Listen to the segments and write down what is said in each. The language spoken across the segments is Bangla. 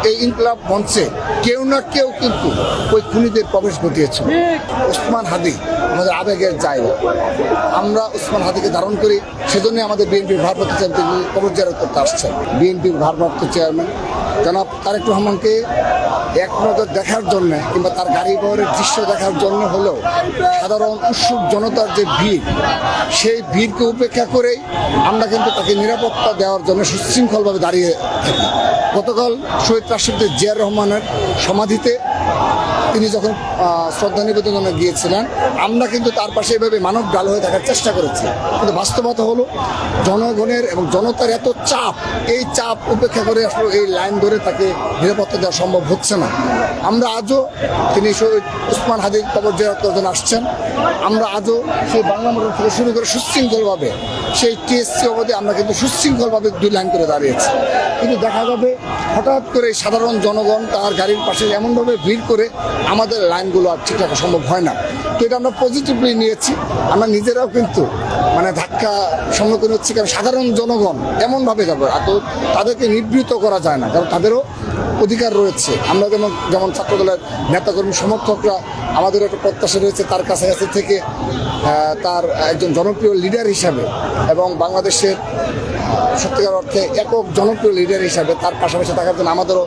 এই ইনকলাব মঞ্চে কেউ না কেউ কিন্তু ওই খুনিদের প্রবেশ ঘটিয়েছিল। ওসমান হাদি আমাদের আবেগের জায়গা, আমরা ওসমান হাদিকে ধারণ করি, সেজন্যই আমাদের বিএনপির ভারপ্রাপ্ত চেয়ারম্যান তিনি কবর জিয়ারত করতে আসছেন। বিএনপির ভারপ্রাপ্ত চেয়ারম্যান জনাব তারেক রহমানকে এক নজর দেখার জন্য কিংবা তার গাড়ি বহরের দৃশ্য দেখার জন্য হলেও সাধারণ উৎসুক জনতার যে ভিড়, সেই ভিড়কে উপেক্ষা করেই আমরা কিন্তু তাকে নিরাপত্তা দেওয়ার জন্য সুশৃঙ্খলভাবে দাঁড়িয়ে থাকি। গতকাল শহীদ রাষ্ট্রপতি জিয়াউর রহমানের সমাধিতে তিনি যখন শ্রদ্ধা নিবেদনে গিয়েছিলেন, আমরা কিন্তু তার পাশে এভাবে মানব ডাল হয়ে থাকার চেষ্টা করেছি। কিন্তু বাস্তবতা হলো জনগণের এবং জনতার এত চাপ, এই চাপ উপেক্ষা করে আসলে এই লাইন ধরে তাকে নিরাপত্তা দেওয়া সম্ভব হচ্ছে না। আমরা আজও তিনি শহীদ ওসমান হাদির কবর জিয়ারত করার জন্য আসছেন। আমরা আজও সেই বাংলা মোটর থেকে শুরু করে সুশৃঙ্খলভাবে সেই টিএসসি অবধি আমরা কিন্তু সুশৃঙ্খলভাবে দুই লাইন করে দাঁড়িয়েছি। কিন্তু দেখা যাবে হঠাৎ করে সাধারণ জনগণ তার গাড়ির পাশে এমনভাবে ভিড় করে আমাদের লাইনগুলো আর ঠিক রাখা সম্ভব হয় না। তো এটা আমরা পজিটিভলি নিয়েছি। আমরা নিজেরাও কিন্তু ধাক্কা সম্মুখীন হচ্ছি, কারণ সাধারণ জনগণ এমনভাবে যাবে তো তাদেরকে নিবৃত্ত করা যায় না, কারণ তাদেরও অধিকার রয়েছে। আমরা যেমন ছাত্রদলের নেতাকর্মী সমর্থকরা আমাদের একটা প্রত্যাশা রয়েছে তার কাছাকাছি থেকে তার একজন জনপ্রিয় লিডার হিসাবে এবং বাংলাদেশের সত্যিকার অর্থে একক জনপ্রিয় লিডার হিসাবে তার পাশাপাশি থাকার জন্য আমাদেরও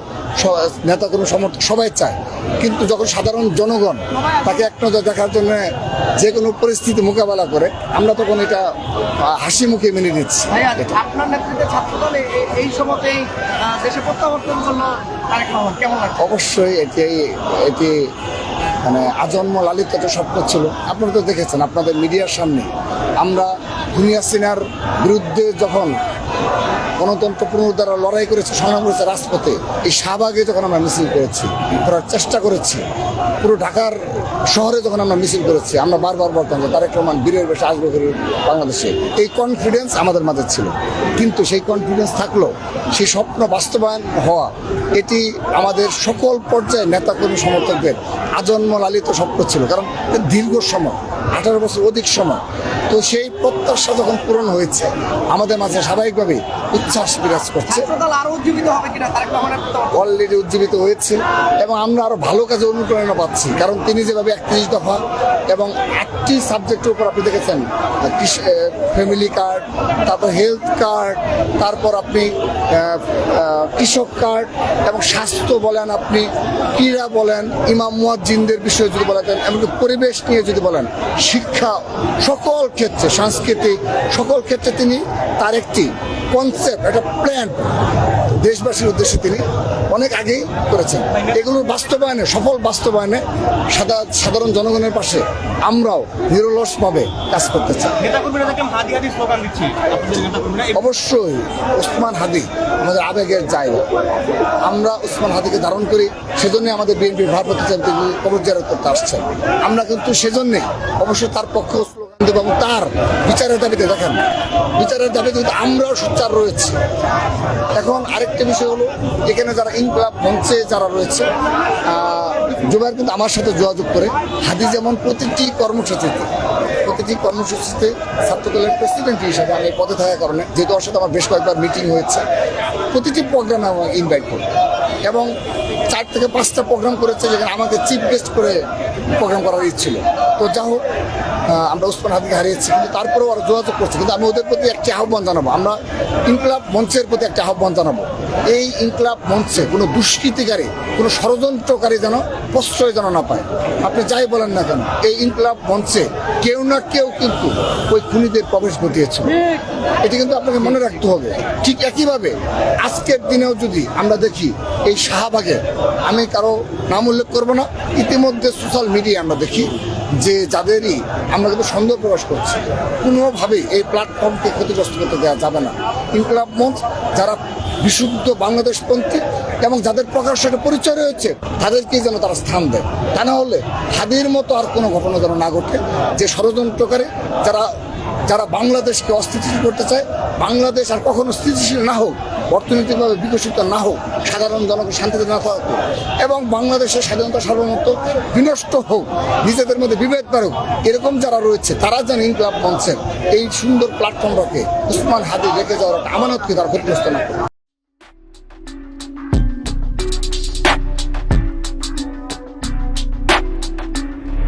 নেতাকর্মী সমর্থক সবাই চায়। কিন্তু যখন সাধারণ জনগণ তাকে এক নজর দেখার জন্য যে কোনো পরিস্থিতি মোকাবেলা করে, আমরা তখন এটা হাসি মুখে মেনে নিচ্ছি। আপনার নেতৃত্বে ছাত্রদল এই সময়তেই দেশে প্রত্যাবর্তন করলো তারেক রহমান, কেমন লাগে? অবশ্যই এটি আজন্ম লালিত একটা স্বপ্ন ছিল। আপনারা তো দেখেছেন আপনাদের মিডিয়ার সামনে, আমরা দুনিয়া সিনার বিরুদ্ধে যখন গণতন্ত্র পুনরুদ্ধার লড়াই করেছি, সংগ্রাম করেছে রাজপথে, এই শাহবাগে যখন আমরা মিছিল করার চেষ্টা করেছি, পুরো ঢাকার শহরে যখন আমরা মিছিল করেছি, আমরা বারবার বলতাম যে তারেক রহমান বীরের বেশে আসবে বাংলাদেশে। এই কনফিডেন্স আমাদের মাঝে ছিল। কিন্তু সেই কনফিডেন্স থাকলেও সেই স্বপ্ন বাস্তবায়ন হওয়া, এটি আমাদের সকল পর্যায়ে নেতাকর্মী সমর্থকদের আজন্ম লালিত স্বপ্ন ছিল, কারণ দীর্ঘ সময় 18 বছর অধিক সময়। তো সেই প্রত্যাশা যখন পূরণ হয়েছে, আমাদের মাঝে স্বাভাবিকভাবে উচ্ছ্বাস বিরাজ করছে। অলরেডি উজ্জীবিত হয়েছে এবং আমরা আরো ভালো কাজে অনুপ্রেরণা পাচ্ছি, কারণ তিনি যেভাবে 31 দফা এবং 8টি সাবজেক্টের উপর আপনি দেখেছেন, ফ্যামিলি কার্ড, তারপর হেলথ কার্ড, তারপর আপনি কৃষক কার্ড এবং স্বাস্থ্য বলেন, আপনি ক্রীড়া বলেন, ইমাম মুয়াজ্জিনদের বিষয়ে যদি বলেন, এমনকি পরিবেশ নিয়ে যদি বলেন, শিক্ষা, সকল ক্ষেত্রে, সাংস্কৃতিক সকল ক্ষেত্রে তিনি তার একটি কনসেপ্ট, একটা প্ল্যান দেশবাসীর উদ্দেশ্যে তিনি অনেক আগেই করেছেন। এগুলোর বাস্তবায়নে, সফল বাস্তবায়নে সাধারণ জনগণের পাশে আমরাও নিরলসভাবে কাজ করতে চাই। অবশ্যই ওসমান হাদি আমাদের আবেগের জায়গা, আমরা ওসমান হাদিকে ধারণ করি, সেজন্যই আমাদের বিএনপির ভারপ্রাপ্ত চেয়ারম্যান তিনি কবর জিয়ারত করতে আসছেন। আমরা কিন্তু সেজন্যই অবশ্যই তার পক্ষে এবং তার বিচারের দাবিতে, দেখেন বিচারের দাবিতে কিন্তু আমরাও সোচ্চার রয়েছি। এখন আরেকটা বিষয় হলো, এখানে যারা ইনকলাব মঞ্চে যারা রয়েছে, জুবাইর কিন্তু আমার সাথে যোগাযোগ করে হাদি যেমন প্রতিটি কর্মসূচিতে ছাত্রদলের প্রেসিডেন্ট হিসাবে আমি পদে থাকার কারণে, যেহেতু ওর সাথে আমার বেশ কয়েকবার মিটিং হয়েছে, প্রতিটি প্রোগ্রামে আমার ইনভাইট করি এবং 4 থেকে 5টা প্রোগ্রাম করেছে, যেখানে আমাকে চিফ গেস্ট করে প্রোগ্রাম করার ইচ্ছে ছিল। তো যা হোক, আমরা ওসমান হাদিকে হারিয়েছি, কিন্তু তারপরেও ওরা যোগাযোগ করছে। কিন্তু আমি ওদের প্রতি একটি আহ্বান জানাবো, আমরা ইনকলাব মঞ্চের প্রতি একটা আহ্বান জানাবো, এই ইনকলাব মঞ্চে কোনো দুষ্কৃতিকারী, কোনো ষড়যন্ত্রকারী যেন প্রশ্রয় যেন না পায়। আপনি যাই বলেন না কেন, এই ইনকলাব মঞ্চে কেউ না কেউ কিন্তু ওই খুনিদের প্রবেশ ঘটিয়েছিল। এটি কিন্তু আপনাকে মনে রাখতে হবে। ঠিক একইভাবে আজকের দিনেও যদি আমরা দেখি এই শাহবাগে, আমি কারো নাম উল্লেখ করবো না, ইতিমধ্যে সোশ্যাল মিডিয়া আমরা দেখি যে যাদেরই আমরা কিন্তু সন্দেহ প্রকাশ করছি, কোনোভাবেই এই প্ল্যাটফর্মকে ক্ষতিগ্রস্ত করতে দেওয়া যাবে না। ইনকলাব মঞ্চ যারা বিশুদ্ধ বাংলাদেশপন্থী এবং যাদের প্রকাশ্য একটা পরিচয় রয়েছে, তাদেরকেই যেন তারা স্থান দেয়। তা না হলে হাদির মতো আর কোনো ঘটনা যেন না ঘটে, যে ষড়যন্ত্রকারী যারা বাংলাদেশকে অস্থিতিশীল করতে চায়, বাংলাদেশ আর কখনো স্থিতিশীল না হোক, অর্থনৈতিকভাবে বিকশিত না হোক, সাধারণ জনগণ শান্তিতে না থাকুক এবং বাংলাদেশের স্বাধীনতা সার্বভৌমত্ব বিনষ্ট হোক, নিজেদের মধ্যে বিভেদ বাড়ুক, এরকম যারা রয়েছে তারা যেন ইনকলাব মঞ্চের এই সুন্দর প্ল্যাটফর্মটাকে ওসমান হাদি রেখে যাওয়ার আমানতকে তারা ক্ষতিগ্রস্ত না করে।